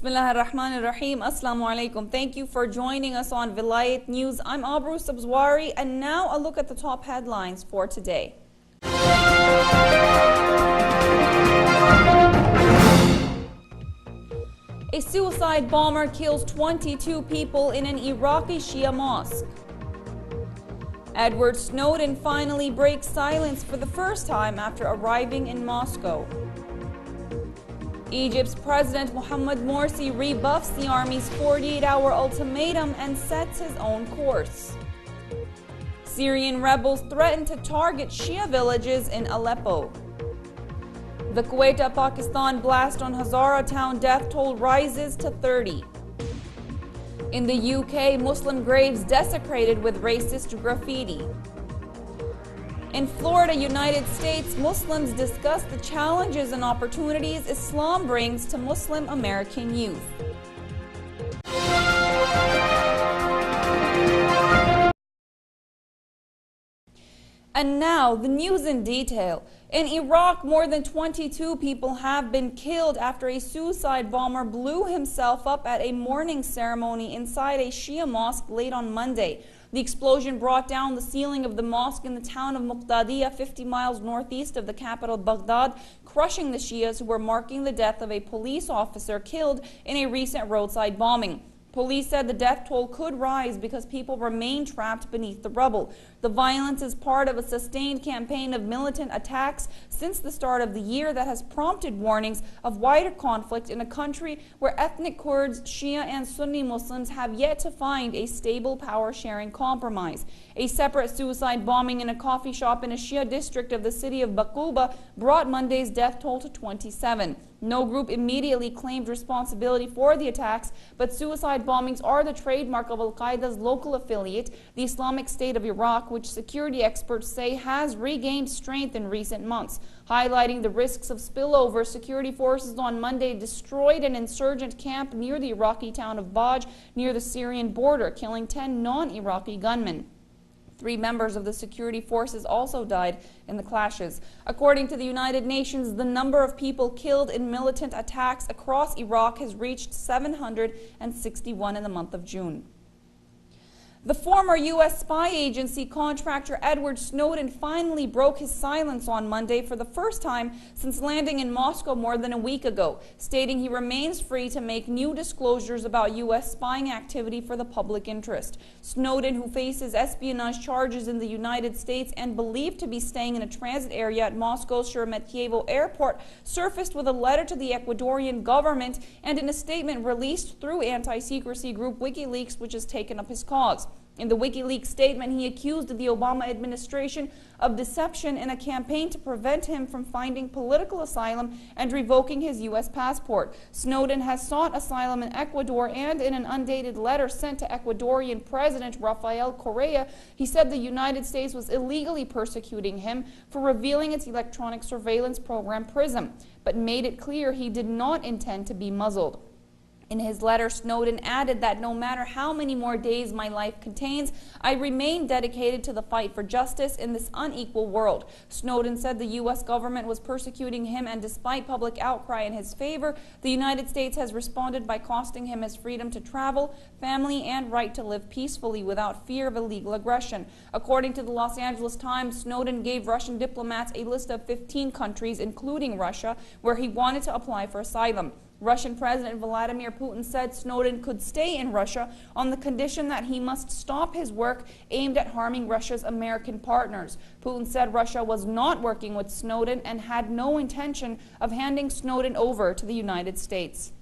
Bismillahirrahmanirrahim. Assalamu alaikum. Thank you for joining us on Velayat News. I'm Abroo Sabzwari, and now a look at the top headlines for today. A suicide bomber kills 22 people in an Iraqi Shia mosque. Edward Snowden finally breaks silence for the first time after arriving in Moscow. Egypt's President Mohamed Morsi rebuffs the army's 48-hour ultimatum and sets his own course. Syrian rebels threaten to target Shia villages in Aleppo. The Kuwait-Pakistan blast on Hazara town death toll rises to 30. In the UK, Muslim graves desecrated with racist graffiti. In Florida, United States, Muslims discuss the challenges and opportunities Islam brings to Muslim American youth. And now, the news in detail. In Iraq, more than 22 people have been killed after a suicide bomber blew himself up at a mourning ceremony inside a Shia mosque late on Monday. The explosion brought down the ceiling of the mosque in the town of Muqtadiya, 50 miles northeast of the capital Baghdad, crushing the Shias who were marking the death of a police officer killed in a recent roadside bombing. Police said the death toll could rise because people remain trapped beneath the rubble. The violence is part of a sustained campaign of militant attacks since the start of the year that has prompted warnings of wider conflict in a country where ethnic Kurds, Shia and Sunni Muslims have yet to find a stable power-sharing compromise. A separate suicide bombing in a coffee shop in a Shia district of the city of Baquba brought Monday's death toll to 27. No group immediately claimed responsibility for the attacks, but suicide bombings are the trademark of Al-Qaeda's local affiliate, the Islamic State of Iraq, which security experts say has regained strength in recent months. Highlighting the risks of spillover, security forces on Monday destroyed an insurgent camp near the Iraqi town of Baj, near the Syrian border, killing 10 non-Iraqi gunmen. 3 members of the security forces also died in the clashes. According to the United Nations, the number of people killed in militant attacks across Iraq has reached 761 in the month of June. The former U.S. spy agency contractor Edward Snowden finally broke his silence on Monday for the first time since landing in Moscow more than a week ago, stating he remains free to make new disclosures about U.S. spying activity for the public interest. Snowden, who faces espionage charges in the United States and believed to be staying in a transit area at Moscow's Sheremetyevo airport, surfaced with a letter to the Ecuadorian government and in a statement released through anti-secrecy group WikiLeaks, which has taken up his cause. In the WikiLeaks statement, he accused the Obama administration of deception in a campaign to prevent him from finding political asylum and revoking his U.S. passport. Snowden has sought asylum in Ecuador, and in an undated letter sent to Ecuadorian President Rafael Correa, he said the United States was illegally persecuting him for revealing its electronic surveillance program PRISM, but made it clear he did not intend to be muzzled. In his letter, Snowden added that no matter how many more days my life contains, I remain dedicated to the fight for justice in this unequal world. Snowden said the U.S. government was persecuting him, and despite public outcry in his favor, the United States has responded by costing him his freedom to travel, family, and right to live peacefully without fear of illegal aggression. According to the Los Angeles Times, Snowden gave Russian diplomats a list of 15 countries, including Russia, where he wanted to apply for asylum. Russian President Vladimir Putin said Snowden could stay in Russia on the condition that he must stop his work aimed at harming Russia's American partners. Putin said Russia was not working with Snowden and had no intention of handing Snowden over to the United States.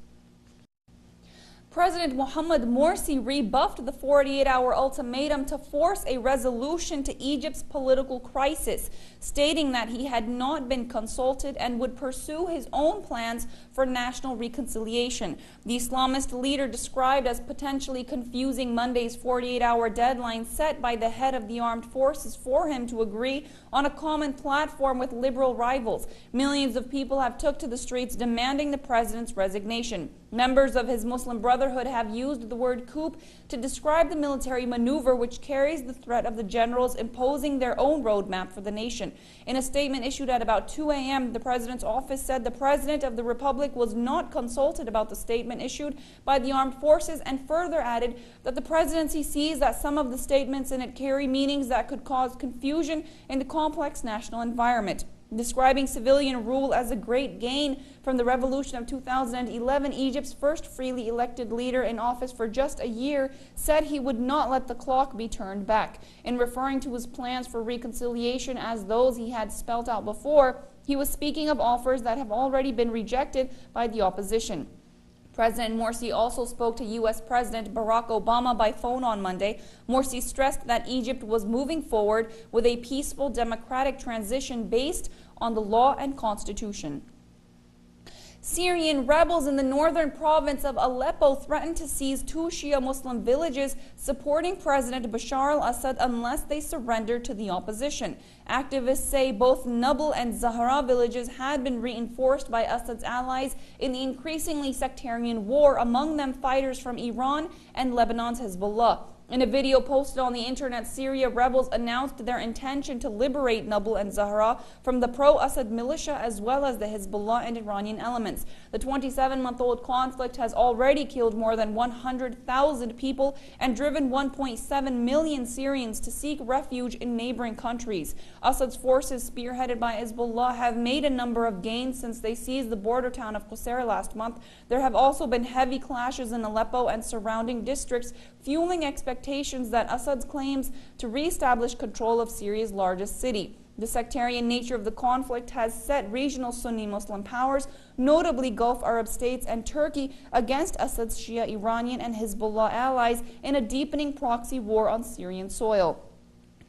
President Mohamed Morsi rebuffed the 48-hour ultimatum to force a resolution to Egypt's political crisis, stating that he had not been consulted and would pursue his own plans for national reconciliation. The Islamist leader described as potentially confusing Monday's 48-hour deadline set by the head of the armed forces for him to agree on a common platform with liberal rivals. Millions of people have took to the streets demanding the president's resignation. Members of his Muslim Brotherhood have used the word coup to describe the military maneuver which carries the threat of the generals imposing their own roadmap for the nation. In a statement issued at about 2 a.m., the president's office said the president of the republic was not consulted about the statement issued by the armed forces, and further added that the presidency sees that some of the statements in it carry meanings that could cause confusion in the complex national environment. Describing civilian rule as a great gain from the revolution of 2011, Egypt's first freely elected leader in office for just a year said he would not let the clock be turned back. In referring to his plans for reconciliation as those he had spelt out before, he was speaking of offers that have already been rejected by the opposition. President Morsi also spoke to U.S. President Barack Obama by phone on Monday. Morsi stressed that Egypt was moving forward with a peaceful democratic transition based on the law and constitution. Syrian rebels in the northern province of Aleppo threatened to seize 2 Shia Muslim villages supporting President Bashar al-Assad unless they surrendered to the opposition. Activists say both Nabl and Zahra villages had been reinforced by Assad's allies in the increasingly sectarian war, among them fighters from Iran and Lebanon's Hezbollah. In a video posted on the internet, Syria rebels announced their intention to liberate Nabl and Zahra from the pro-Assad militia as well as the Hezbollah and Iranian elements. The 27-month-old conflict has already killed more than 100,000 people and driven 1.7 million Syrians to seek refuge in neighboring countries. Assad's forces, spearheaded by Hezbollah, have made a number of gains since they seized the border town of Qusayr last month. There have also been heavy clashes in Aleppo and surrounding districts, fueling expectations that Assad's claims to re-establish control of Syria's largest city. The sectarian nature of the conflict has set regional Sunni Muslim powers, notably Gulf Arab states and Turkey, against Assad's Shia Iranian and Hezbollah allies in a deepening proxy war on Syrian soil.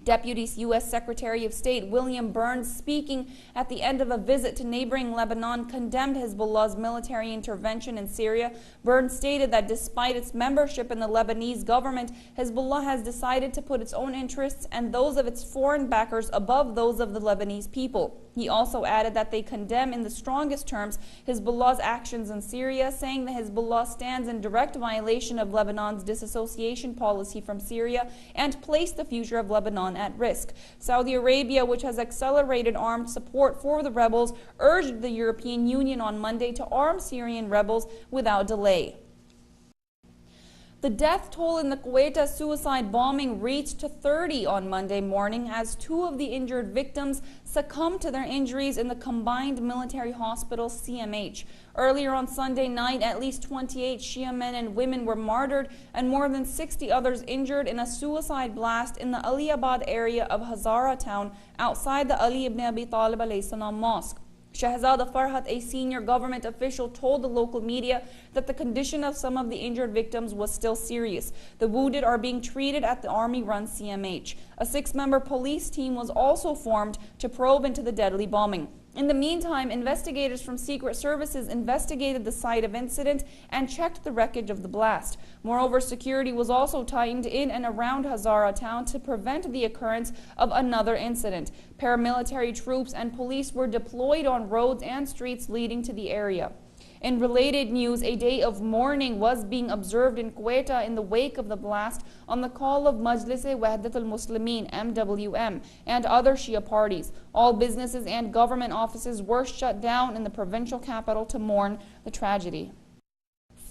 Deputy U.S. Secretary of State William Burns, speaking at the end of a visit to neighboring Lebanon, condemned Hezbollah's military intervention in Syria. Burns stated that despite its membership in the Lebanese government, Hezbollah has decided to put its own interests and those of its foreign backers above those of the Lebanese people. He also added that they condemn in the strongest terms Hezbollah's actions in Syria, saying that Hezbollah stands in direct violation of Lebanon's disassociation policy from Syria and placed the future of Lebanon at risk. Saudi Arabia, which has accelerated armed support for the rebels, urged the European Union on Monday to arm Syrian rebels without delay. The death toll in the Quetta suicide bombing reached to 30 on Monday morning as 2 of the injured victims succumbed to their injuries in the combined military hospital CMH. Earlier on Sunday night, at least 28 Shia men and women were martyred and more than 60 others injured in a suicide blast in the Aliyabad area of Hazara town outside the Ali ibn Abi Talib alayhi salam mosque. Shahzada Farhat, a senior government official, told the local media that the condition of some of the injured victims was still serious. The wounded are being treated at the army-run CMH. A 6-member police team was also formed to probe into the deadly bombing. In the meantime, investigators from Secret Services investigated the site of incident and checked the wreckage of the blast. Moreover, security was also tightened in and around Hazara town to prevent the occurrence of another incident. Paramilitary troops and police were deployed on roads and streets leading to the area. In related news, a day of mourning was being observed in Quetta in the wake of the blast on the call of Majlis-e Wahdat al-Muslimin (MWM) and other Shia parties. All businesses and government offices were shut down in the provincial capital to mourn the tragedy.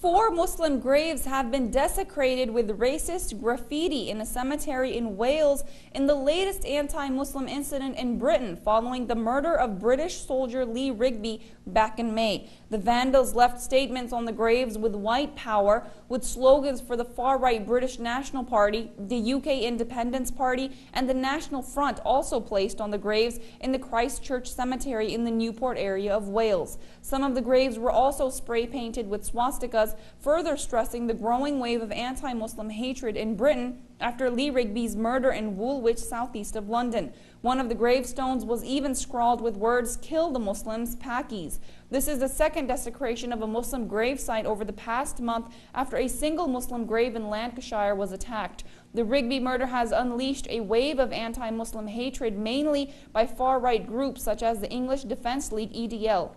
4 Muslim graves have been desecrated with racist graffiti in a cemetery in Wales in the latest anti-Muslim incident in Britain following the murder of British soldier Lee Rigby back in May. The vandals left statements on the graves with white power, with slogans for the far-right British National Party, the UK Independence Party, and the National Front also placed on the graves in the Christchurch Cemetery in the Newport area of Wales. Some of the graves were also spray-painted with swastikas, further stressing the growing wave of anti-Muslim hatred in Britain after Lee Rigby's murder in Woolwich, southeast of London. One of the gravestones was even scrawled with words, "Kill the Muslims, Pakis." This is the second desecration of a Muslim gravesite over the past month after a single Muslim grave in Lancashire was attacked. The Rigby murder has unleashed a wave of anti-Muslim hatred, mainly by far-right groups such as the English Defence League EDL.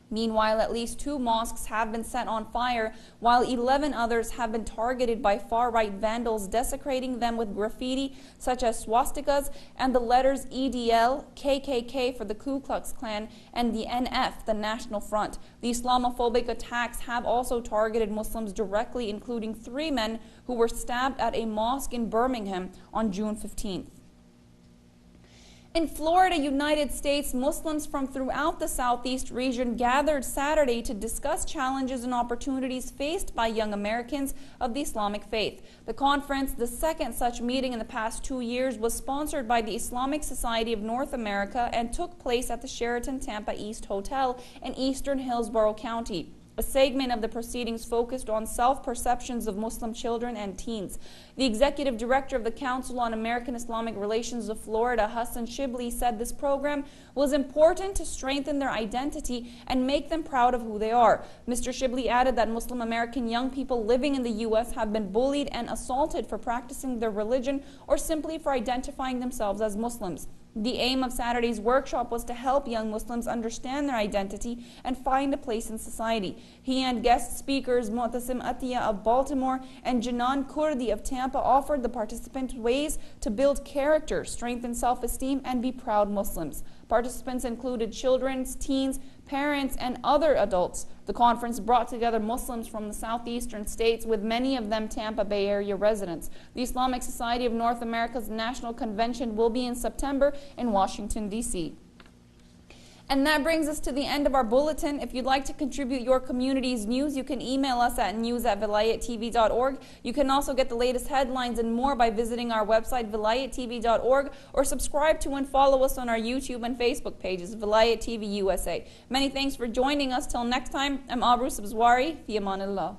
Meanwhile, at least 2 mosques have been set on fire, while 11 others have been targeted by far-right vandals, desecrating them with graffiti such as swastikas and the letters EDL, KKK for the Ku Klux Klan, and the NF, the National Front. The Islamophobic attacks have also targeted Muslims directly, including 3 men who were stabbed at a mosque in Birmingham on June 15th. In Florida, United States, Muslims from throughout the Southeast region gathered Saturday to discuss challenges and opportunities faced by young Americans of the Islamic faith. The conference, the second such meeting in the past 2 years, was sponsored by the Islamic Society of North America and took place at the Sheraton Tampa East Hotel in eastern Hillsborough County. A segment of the proceedings focused on self-perceptions of Muslim children and teens. The executive director of the Council on American Islamic Relations of Florida, Hassan Shibli, said this program was important to strengthen their identity and make them proud of who they are. Mr. Shibli added that Muslim American young people living in the U.S. have been bullied and assaulted for practicing their religion or simply for identifying themselves as Muslims. The aim of Saturday's workshop was to help young Muslims understand their identity and find a place in society. He and guest speakers Mu'tasim Atiya of Baltimore and Janan Kurdi of Tampa offered the participants ways to build character, strengthen self-esteem, and be proud Muslims. Participants included children, teens, parents, and other adults. The conference brought together Muslims from the southeastern states, with many of them Tampa Bay area residents. The Islamic Society of North America's National Convention will be in September in Washington, D.C. And that brings us to the end of our bulletin. If you'd like to contribute your community's news, you can email us at news@VelayatTV.org. You can also get the latest headlines and more by visiting our website, VelayatTV.org, or subscribe to and follow us on our YouTube and Facebook pages, Velayat TV USA. Many thanks for joining us. Till next time, I'm Abroo Sabzwari. Fi amanillah.